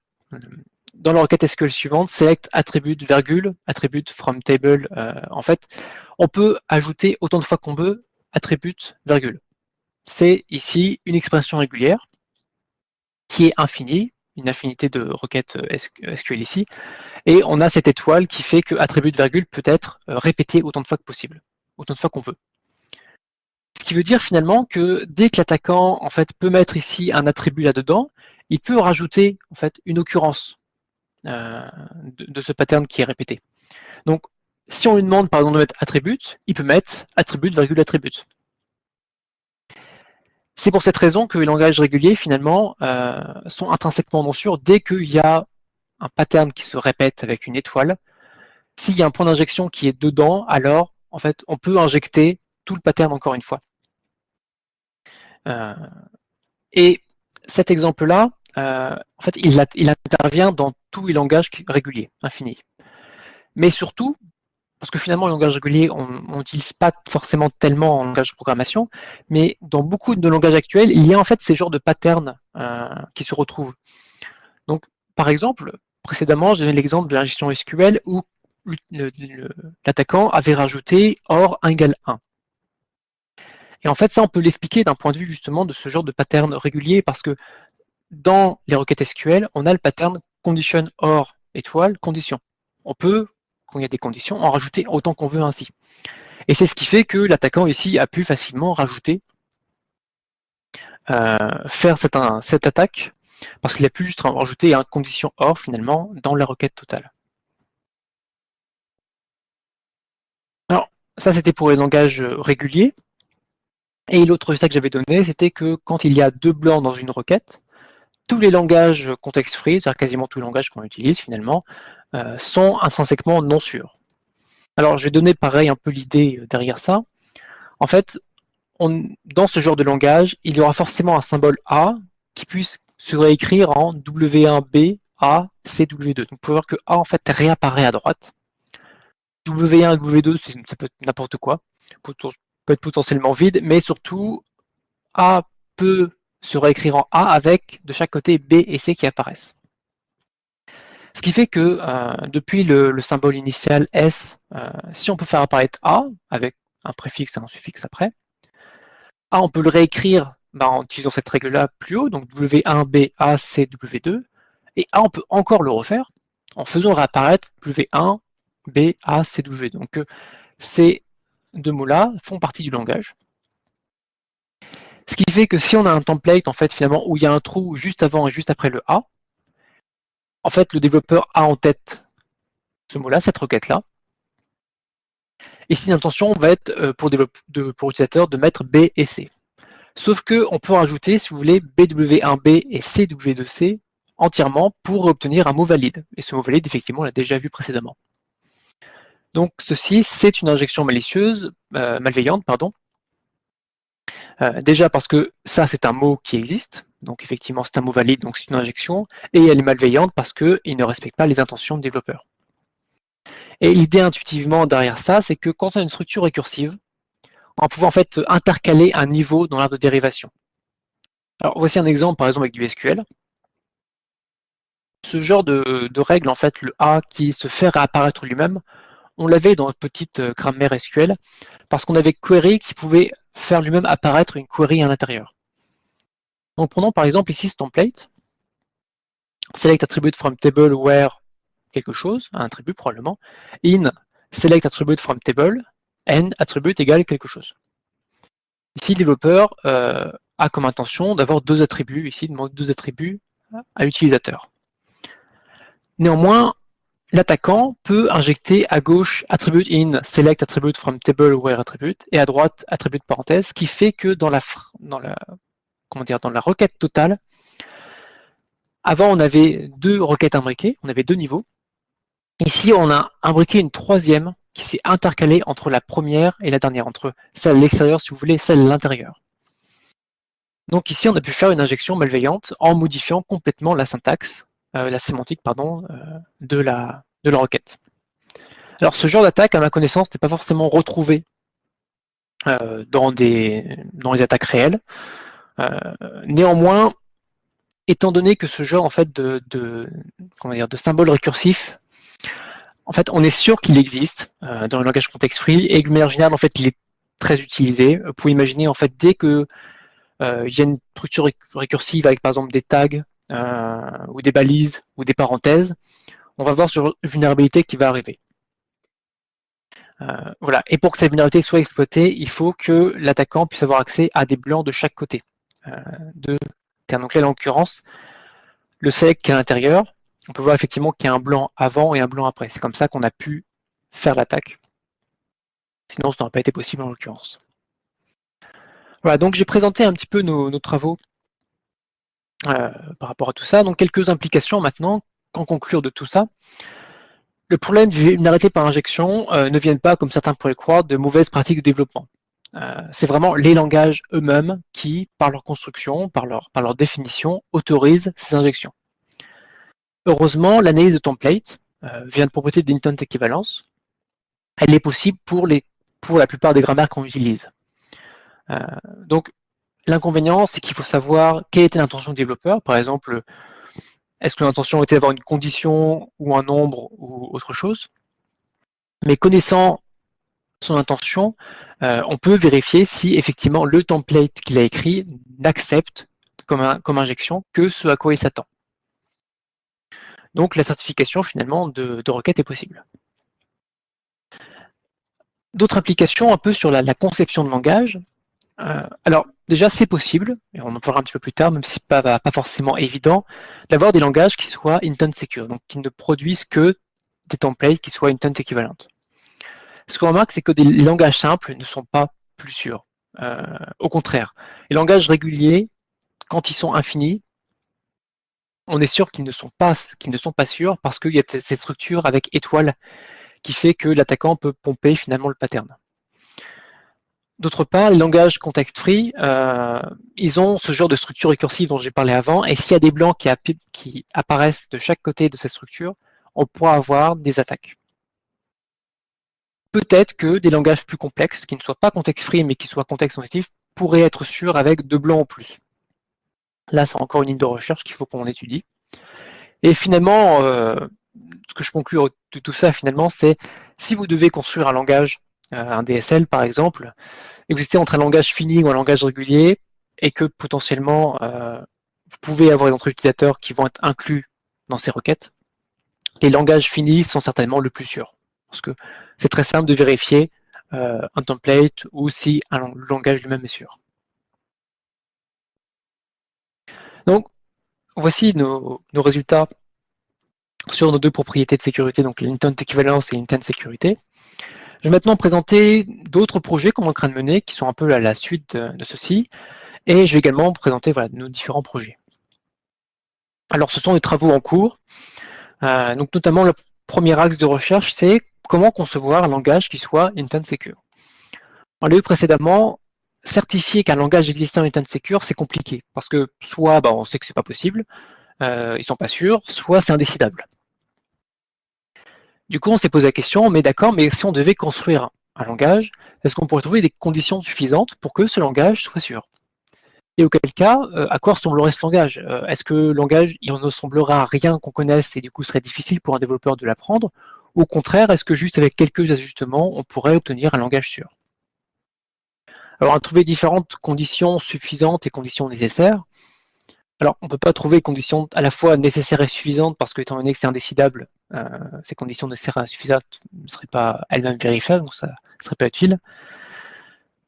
dans la requête SQL suivante, select attribute virgule, attribute from table, en fait, on peut ajouter autant de fois qu'on veut attribute virgule. C'est ici une expression régulière qui est infinie, une infinité de requêtes SQL ici, et on a cette étoile qui fait que attribute virgule peut être répété autant de fois que possible, autant de fois qu'on veut. Ce qui veut dire finalement que dès que l'attaquant en fait peut mettre ici un attribut là-dedans, il peut rajouter en fait une occurrence de ce pattern qui est répété. Donc, si on lui demande par exemple de mettre attribute, il peut mettre attribute virgule attribute. C'est pour cette raison que les langages réguliers finalement sont intrinsèquement non sûrs dès qu'il y a un pattern qui se répète avec une étoile. S'il y a un point d'injection qui est dedans, alors en fait, on peut injecter tout le pattern encore une fois. Et cet exemple-là, en fait, il intervient dans tous les langages réguliers, infinis. Mais surtout, parce que finalement, le langage régulier, on n'utilise pas forcément tellement en langage de programmation, mais dans beaucoup de langages actuels, il y a en fait ces genres de patterns qui se retrouvent. Donc, par exemple, précédemment, j'ai donné l'exemple de l'injection SQL où l'attaquant avait rajouté OR 1 égale 1. Et en fait, ça, on peut l'expliquer d'un point de vue justement de ce genre de pattern régulier, parce que dans les requêtes SQL, on a le pattern condition OR étoile condition. On peut, quand il y a des conditions, en rajouter autant qu'on veut ainsi. Et c'est ce qui fait que l'attaquant ici a pu facilement rajouter, faire cette attaque, parce qu'il a pu juste rajouter un condition OR finalement dans la requête totale. Alors, ça c'était pour les langages réguliers. Et l'autre résultat que j'avais donné, c'était que quand il y a deux blancs dans une requête, tous les langages context-free, c'est-à-dire quasiment tous les langages qu'on utilise finalement, sont intrinsèquement non sûrs. Alors, j'ai donné pareil un peu l'idée derrière ça. En fait, dans ce genre de langage, il y aura forcément un symbole A qui puisse se réécrire en W1B, A, CW2. Donc, vous pouvez voir que A, en fait, réapparaît à droite. W1 et W2, ça peut être n'importe quoi, peut être potentiellement vide, mais surtout, A peut se réécrire en A avec, de chaque côté, B et C qui apparaissent. Ce qui fait que depuis le symbole initial S, si on peut faire apparaître A avec un préfixe et un suffixe après, A on peut le réécrire en utilisant cette règle-là plus haut, donc W1B, A, C, W2, et A on peut encore le refaire en faisant réapparaître W1, B, A, C, W2. Donc ces deux mots-là font partie du langage. Ce qui fait que si on a un template en fait finalement où il y a un trou juste avant et juste après le A, en fait le développeur a en tête ce mot-là, cette requête-là. Et si l'intention va être pour l'utilisateur de mettre B et C. Sauf qu'on peut rajouter, si vous voulez, BW1B et CW2C entièrement pour obtenir un mot valide. Et ce mot valide, effectivement, on l'a déjà vu précédemment. Donc ceci, c'est une injection malveillante, pardon. Déjà parce que ça, c'est un mot qui existe. Donc effectivement, c'est un mot valide, donc c'est une injection. Et elle est malveillante parce qu'il ne respecte pas les intentions du développeur. Et l'idée intuitivement derrière ça, c'est que quand on a une structure récursive, on va en fait intercaler un niveau dans l'arbre de dérivation. Alors voici un exemple par exemple avec du SQL. Ce genre de règle, en fait, le A qui se fait réapparaître lui-même, on l'avait dans notre petite grammaire SQL parce qu'on avait query qui pouvait faire lui-même apparaître une query à l'intérieur. Donc prenons par exemple ici ce template, select attribute from table where quelque chose, un attribut probablement, in select attribute from table, and attribute égale quelque chose. Ici, le développeur a comme intention d'avoir deux attributs, ici, il demande deux attributs à l'utilisateur. Néanmoins, l'attaquant peut injecter à gauche attribute in select attribute from table where attribute et à droite attribute parenthèse, ce qui fait que dans la requête totale, avant on avait deux requêtes imbriquées, on avait deux niveaux. Ici, on a imbriqué une troisième qui s'est intercalée entre la première et la dernière, entre celle à l'extérieur, si vous voulez, et celle à l'intérieur. Donc ici, on a pu faire une injection malveillante en modifiant complètement la syntaxe, la sémantique, pardon, de la requête. Alors ce genre d'attaque, à ma connaissance, n'est pas forcément retrouvé dans les attaques réelles. Néanmoins, étant donné que ce genre en fait de symbole récursif, en fait, on est sûr qu'il existe dans le langage context-free et de manière générale, en fait, il est très utilisé. Vous pouvez imaginer en fait dès que il y a une structure récursive avec par exemple des tags ou des balises ou des parenthèses, on va voir ce genre de vulnérabilité qui va arriver. Voilà. Et pour que cette vulnérabilité soit exploitée, il faut que l'attaquant puisse avoir accès à des blancs de chaque côté. Donc là, en l'occurrence, le select qui est à l'intérieur, on peut voir effectivement qu'il y a un blanc avant et un blanc après. C'est comme ça qu'on a pu faire l'attaque. Sinon, ça n'aurait pas été possible en l'occurrence. Voilà, donc j'ai présenté un petit peu nos travaux par rapport à tout ça. Donc quelques implications maintenant, qu'en conclure de tout ça. le problème de vulnérabilité par injection ne viennent pas, comme certains pourraient le croire, de mauvaises pratiques de développement. C'est vraiment les langages eux-mêmes qui, par leur construction, par leur définition, autorisent ces injections. Heureusement, l'analyse de template vient de propriété d'intent équivalence. Elle est possible pour la plupart des grammaires qu'on utilise. Donc, l'inconvénient, c'est qu'il faut savoir quelle était l'intention du développeur. Par exemple, est-ce que l'intention était d'avoir une condition ou un nombre ou autre chose? Mais connaissant son intention, on peut vérifier si effectivement le template qu'il a écrit n'accepte comme injection que ce à quoi il s'attend. Donc la certification finalement de requête est possible. D'autres implications un peu sur la conception de langage. Alors déjà c'est possible, et on en parlera un petit peu plus tard, même si pas forcément évident, d'avoir des langages qui soient intent secure, donc qui ne produisent que des templates qui soient intent équivalentes. Ce qu'on remarque, c'est que des langages simples ne sont pas plus sûrs. Au contraire, les langages réguliers, quand ils sont infinis, on est sûr qu'ils ne sont pas sûrs parce qu'il y a cette structure avec étoile qui fait que l'attaquant peut pomper finalement le pattern. D'autre part, les langages context-free, ils ont ce genre de structure récursive dont j'ai parlé avant, et s'il y a des blancs qui apparaissent de chaque côté de cette structure, on pourra avoir des attaques. Peut-être que des langages plus complexes, qui ne soient pas contexte-free mais qui soient contexte-sensitifs, pourraient être sûrs avec 2 blancs en plus. Là, c'est encore une ligne de recherche qu'il faut qu'on étudie. Et finalement, ce que je conclue de tout ça, finalement, c'est si vous devez construire un langage, un DSL par exemple, et vous êtes entre un langage fini ou un langage régulier, et que potentiellement vous pouvez avoir des entrées utilisateurs qui vont être inclus dans ces requêtes, les langages finis sont certainement le plus sûr. Parce que c'est très simple de vérifier un template ou si le langage lui-même est sûr. Donc, voici nos résultats sur nos deux propriétés de sécurité, donc l'intent équivalence et l'intent sécurité. Je vais maintenant présenter d'autres projets qu'on est en train de mener, qui sont un peu à la suite de ceci, et je vais également présenter nos différents projets. Alors, ce sont des travaux en cours, donc notamment le premier axe de recherche, c'est comment concevoir un langage qui soit intent secure. On l'a vu précédemment, certifier qu'un langage existant est intent secure, c'est compliqué, parce que soit on sait que c'est pas possible, ils sont pas sûrs, soit c'est indécidable. Du coup, on s'est posé la question, mais d'accord, mais si on devait construire un langage, est-ce qu'on pourrait trouver des conditions suffisantes pour que ce langage soit sûr? Et auquel cas, à quoi ressemblerait ce langage? Est-ce que le langage, il ne ressemblera à rien qu'on connaisse et du coup serait difficile pour un développeur de l'apprendre? Ou au contraire, est-ce que juste avec quelques ajustements, on pourrait obtenir un langage sûr? Alors, on a trouvé différentes conditions suffisantes et conditions nécessaires. Alors, on ne peut pas trouver conditions à la fois nécessaires et suffisantes parce que, étant donné que c'est indécidable, ces conditions nécessaires et insuffisantes ne seraient pas elles-mêmes vérifiables, donc ça ne serait pas utile.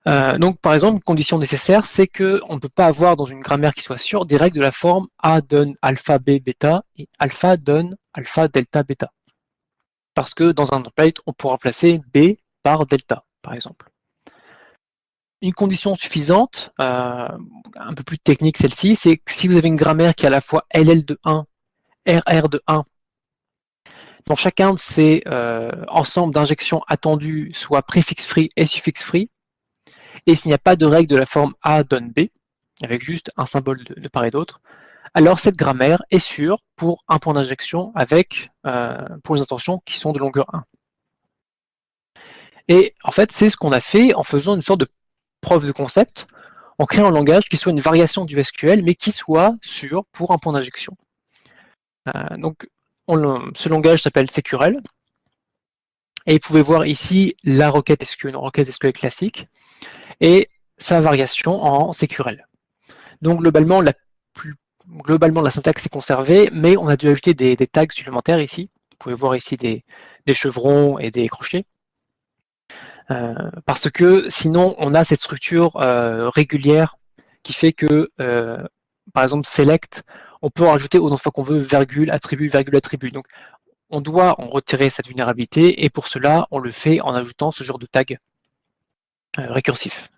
Donc, par exemple, une condition nécessaire, c'est qu'on ne peut pas avoir dans une grammaire qui soit sûre des règles de la forme A donne alpha, B, bêta et alpha donne alpha, delta, bêta. Parce que dans un template, on pourra remplacer B par delta, par exemple. Une condition suffisante, un peu plus technique celle-ci, c'est que si vous avez une grammaire qui est à la fois LL de 1, RR de 1, dans chacun de ces ensembles d'injections attendues, soit préfixe free et suffixe free, et s'il n'y a pas de règle de la forme A donne B, avec juste un symbole de part et d'autre, alors cette grammaire est sûre pour un point d'injection avec pour les intentions qui sont de longueur 1. Et en fait, c'est ce qu'on a fait en faisant une sorte de preuve de concept, en créant un langage qui soit une variation du SQL, mais qui soit sûr pour un point d'injection. Donc, ce langage s'appelle SQL, et vous pouvez voir ici la requête SQL, une requête SQL classique, et sa variation en SQL. Donc, globalement, la syntaxe est conservée, mais on a dû ajouter des tags supplémentaires ici. Vous pouvez voir ici des chevrons et des crochets. Parce que sinon, on a cette structure régulière qui fait que, par exemple, select, on peut en rajouter autant de fois qu'on veut, virgule, attribut, virgule, attribut. Donc, on doit en retirer cette vulnérabilité, et pour cela, on le fait en ajoutant ce genre de tag récursif.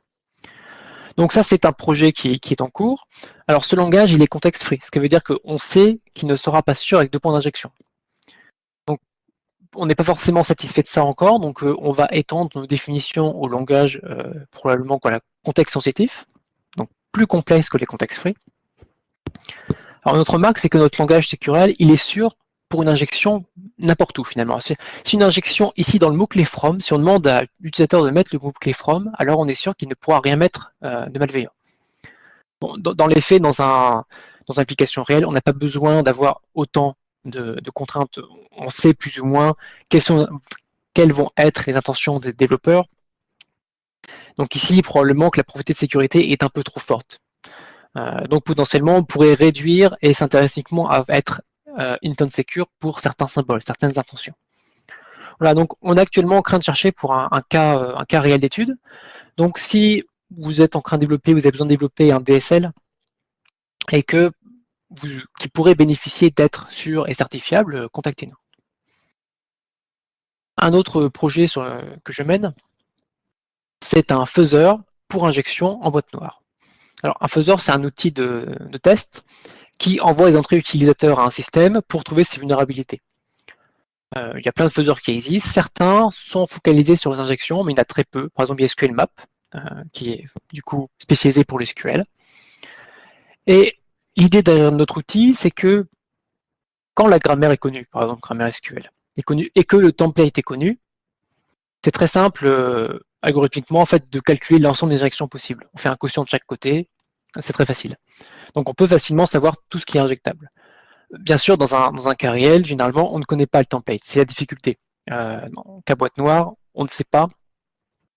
Donc ça, c'est un projet qui est en cours. Alors, ce langage, il est contexte free, ce qui veut dire qu'on sait qu'il ne sera pas sûr avec 2 points d'injection. Donc, on n'est pas forcément satisfait de ça encore, donc on va étendre nos définitions au langage probablement contexte sensitif, donc plus complexe que les contextes free. Alors notre remarque, c'est que notre langage sécurel, il est sûr pour une injection n'importe où finalement. Si une injection ici dans le mot-clé from, si on demande à l'utilisateur de mettre le mot-clé from, alors on est sûr qu'il ne pourra rien mettre de malveillant. Bon, dans les faits, dans une application réelle, on n'a pas besoin d'avoir autant de contraintes. On sait plus ou moins quelles vont être les intentions des développeurs. Donc ici, probablement que la propriété de sécurité est un peu trop forte. Donc potentiellement, on pourrait réduire et s'intéresser uniquement à être intent secure pour certains symboles, certaines intentions. Voilà, donc on est actuellement en train de chercher pour un cas réel d'étude. Donc si vous êtes en train de développer, vous avez besoin de développer un DSL et qui pourrait bénéficier d'être sûr et certifiable, contactez-nous. Un autre projet que je mène, c'est un fuzzer pour injection en boîte noire. Alors un fuzzer, c'est un outil de test qui envoie les entrées utilisateurs à un système pour trouver ses vulnérabilités. Il y a plein de fuzzers qui existent. Certains sont focalisés sur les injections, mais il y en a très peu. Par exemple, il y a SQLmap, qui est du coup spécialisé pour les SQL. Et l'idée derrière notre outil, c'est que quand la grammaire est connue, par exemple grammaire SQL, est connue, et que le template est connu, c'est très simple algorithmiquement en fait, de calculer l'ensemble des injections possibles. On fait un quotient de chaque côté, c'est très facile. Donc on peut facilement savoir tout ce qui est injectable. Bien sûr, dans un cas réel, généralement, on ne connaît pas le template. C'est la difficulté. En cas boîte noire, on ne sait pas.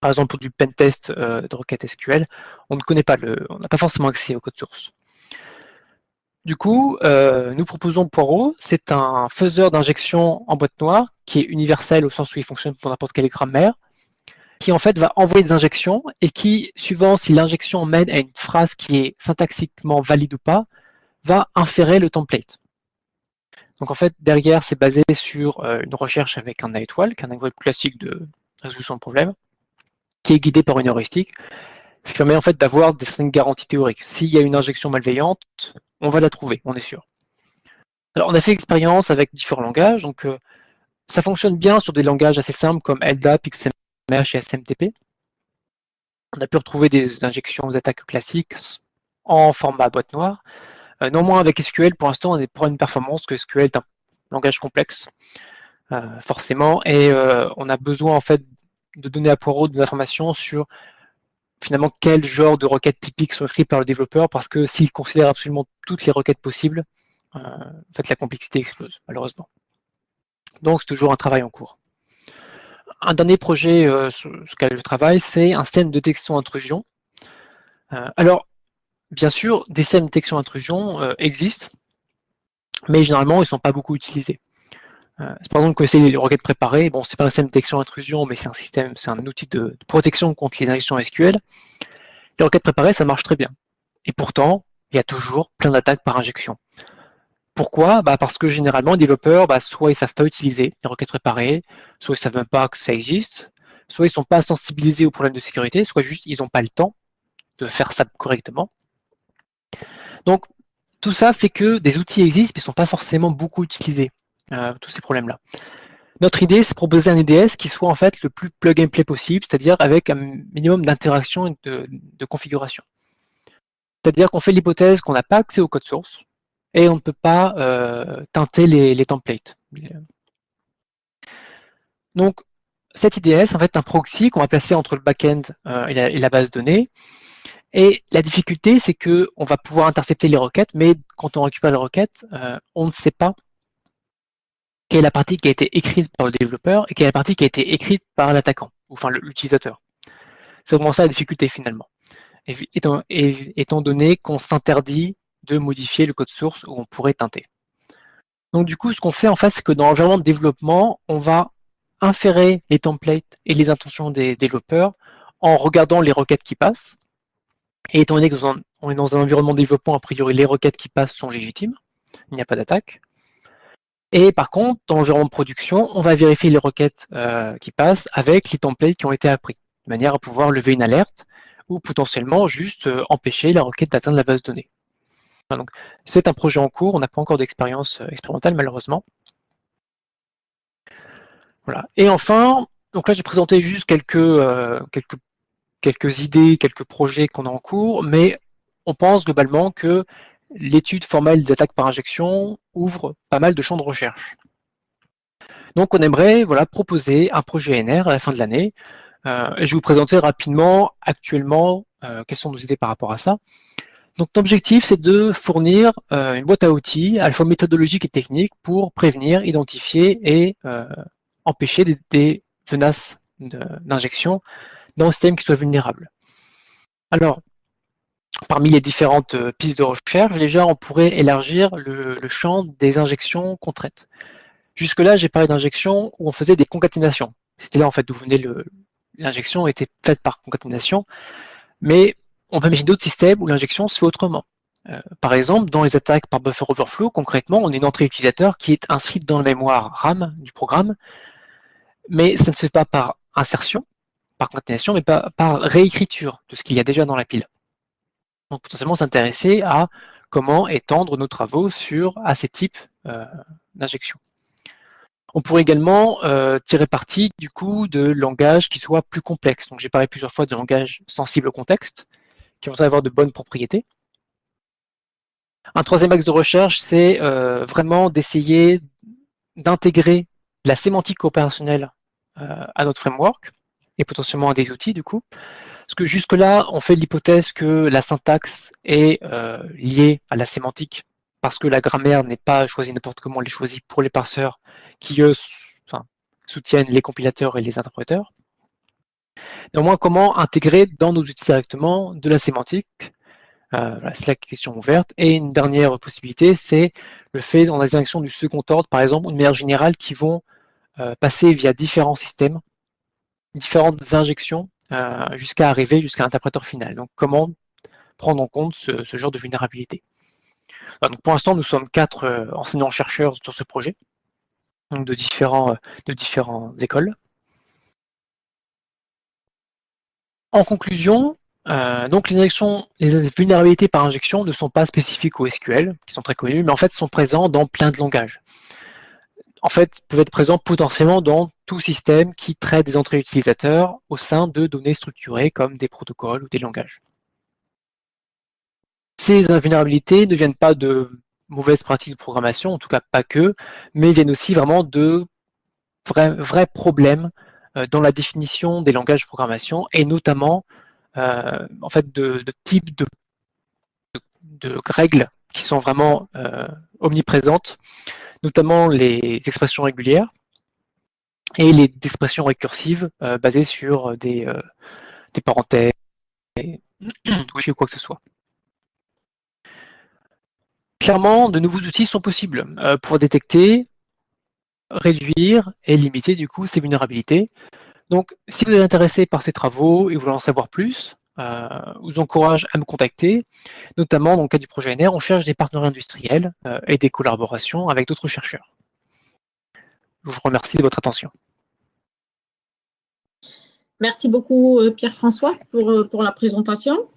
Par exemple, pour du pentest de requête SQL, on ne connaît pas on n'a pas forcément accès au code source. Du coup, nous proposons Poirot, c'est un faiseur d'injection en boîte noire qui est universel au sens où il fonctionne pour n'importe quelle grammaire, qui en fait va envoyer des injections et qui, suivant si l'injection mène à une phrase qui est syntaxiquement valide ou pas, va inférer le template. Donc en fait, derrière, c'est basé sur une recherche avec un nightwalk, un algorithme classique de résolution de problème, qui est guidé par une heuristique, ce qui permet en fait d'avoir des certaines garanties théoriques. S'il y a une injection malveillante, on va la trouver, on est sûr. Alors on a fait expérience avec différents langages, donc ça fonctionne bien sur des langages assez simples comme LDAP, XML et SMTP. On a pu retrouver des injections aux attaques classiques en format boîte noire. Néanmoins, avec SQL, pour l'instant, on est pour une performance que SQL est un langage complexe, forcément, et on a besoin en fait de donner à Poirot des informations sur finalement quel genre de requêtes typiques sont écrites par le développeur, parce que s'il considère absolument toutes les requêtes possibles, en fait, la complexité explose, malheureusement. Donc, c'est toujours un travail en cours. Un dernier projet sur lequel je travaille, c'est un système de détection intrusion. Alors, bien sûr, des systèmes de détection intrusion existent, mais généralement, ils ne sont pas beaucoup utilisés. Par exemple, que c'est les requêtes préparées, bon, c'est pas un système de détection intrusion, mais c'est un outil de protection contre les injections SQL. Les requêtes préparées, ça marche très bien. Et pourtant, il y a toujours plein d'attaques par injection. Pourquoi? Parce que généralement, les développeurs, soit ils ne savent pas utiliser les requêtes préparées, soit ils ne savent même pas que ça existe, soit ils ne sont pas sensibilisés aux problèmes de sécurité, soit juste ils n'ont pas le temps de faire ça correctement. Donc, tout ça fait que des outils existent, mais ne sont pas forcément beaucoup utilisés, tous ces problèmes-là. Notre idée, c'est de proposer un IDS qui soit en fait le plus plug and play possible, c'est-à-dire avec un minimum d'interaction et de configuration. C'est-à-dire qu'on fait l'hypothèse qu'on n'a pas accès au code source et on ne peut pas teinter les templates. Donc, cet IDS, en fait, est un proxy qu'on va placer entre le back-end et la base de données. Et la difficulté, c'est qu'on va pouvoir intercepter les requêtes, mais quand on récupère les requêtes, on ne sait pas quelle est la partie qui a été écrite par le développeur et quelle est la partie qui a été écrite par l'attaquant, enfin l'utilisateur. C'est vraiment ça la difficulté finalement. Étant donné qu'on s'interdit de modifier le code source où on pourrait teinter. Donc du coup, ce qu'on fait en fait, c'est que dans l'environnement de développement, on va inférer les templates et les intentions des développeurs en regardant les requêtes qui passent. Et étant donné qu'on est dans un environnement de développement, a priori, les requêtes qui passent sont légitimes, il n'y a pas d'attaque. Et par contre, dans l'environnement de production, on va vérifier les requêtes qui passent avec les templates qui ont été appris, de manière à pouvoir lever une alerte ou potentiellement juste empêcher la requête d'atteindre la base de données. Donc, c'est un projet en cours, on n'a pas encore d'expérience expérimentale malheureusement. Voilà. Et enfin, donc là j'ai présenté juste quelques idées, quelques projets qu'on a en cours, mais on pense globalement que l'étude formelle des attaques par injection ouvre pas mal de champs de recherche. Donc on aimerait proposer un projet NR à la fin de l'année. Et je vais vous présenter rapidement actuellement quelles sont nos idées par rapport à ça. Donc l'objectif, c'est de fournir une boîte à outils à la fois méthodologique et technique pour prévenir, identifier et empêcher des menaces d'injection dans un système qui soit vulnérable. Alors, parmi les différentes pistes de recherche, déjà, on pourrait élargir le champ des injections qu'on traite. Jusque-là, j'ai parlé d'injections où on faisait des concaténations. C'était là, en fait, d'où venait l'injection était faite par concaténation. Mais on peut imaginer d'autres systèmes où l'injection se fait autrement. Par exemple, dans les attaques par buffer overflow, concrètement, on a une entrée utilisateur qui est inscrite dans la mémoire RAM du programme, mais ça ne se fait pas par insertion, par concaténation, mais pas par réécriture de ce qu'il y a déjà dans la pile. Donc potentiellement s'intéresser à comment étendre nos travaux à ces types d'injections. On pourrait également tirer parti du coup de langages qui soient plus complexes. Donc j'ai parlé plusieurs fois de langages sensibles au contexte, qui vont avoir de bonnes propriétés. Un troisième axe de recherche, c'est vraiment d'essayer d'intégrer la sémantique opérationnelle à notre framework et potentiellement à des outils du coup. Parce que jusque-là, on fait l'hypothèse que la syntaxe est liée à la sémantique parce que la grammaire n'est pas choisie n'importe comment, elle est choisie pour les parseurs qui, eux, soutiennent les compilateurs et les interpréteurs. Néanmoins, comment intégrer dans nos outils directement de la sémantique c'est la question ouverte. Et une dernière possibilité, c'est le fait dans la direction du second ordre, par exemple, ou de manière générale, qui vont passer via différents systèmes, différentes injections, jusqu'à arriver jusqu'à l'interpréteur final. Donc, comment prendre en compte ce genre de vulnérabilité. Donc, pour l'instant, nous sommes 4 enseignants-chercheurs sur ce projet, donc de différentes écoles. En conclusion, donc les vulnérabilités par injection ne sont pas spécifiques au SQL, qui sont très connus, mais en fait sont présents dans plein de langages. En fait, peuvent être présents potentiellement dans tout système qui traite des entrées utilisateurs au sein de données structurées comme des protocoles ou des langages. Ces vulnérabilités ne viennent pas de mauvaises pratiques de programmation, en tout cas pas que, mais viennent aussi vraiment de vrais problèmes dans la définition des langages de programmation et notamment en fait de types de règles qui sont vraiment omniprésentes, notamment les expressions régulières et les expressions récursives basées sur des parenthèses ou quoi que ce soit. Clairement, de nouveaux outils sont possibles pour détecter, réduire et limiter du coup ces vulnérabilités. Donc, si vous êtes intéressé par ces travaux et vous voulez en savoir plus, je vous encourage à me contacter. Notamment, dans le cas du projet NR, on cherche des partenaires industriels et des collaborations avec d'autres chercheurs. Je vous remercie de votre attention. Merci beaucoup, Pierre-François, pour la présentation.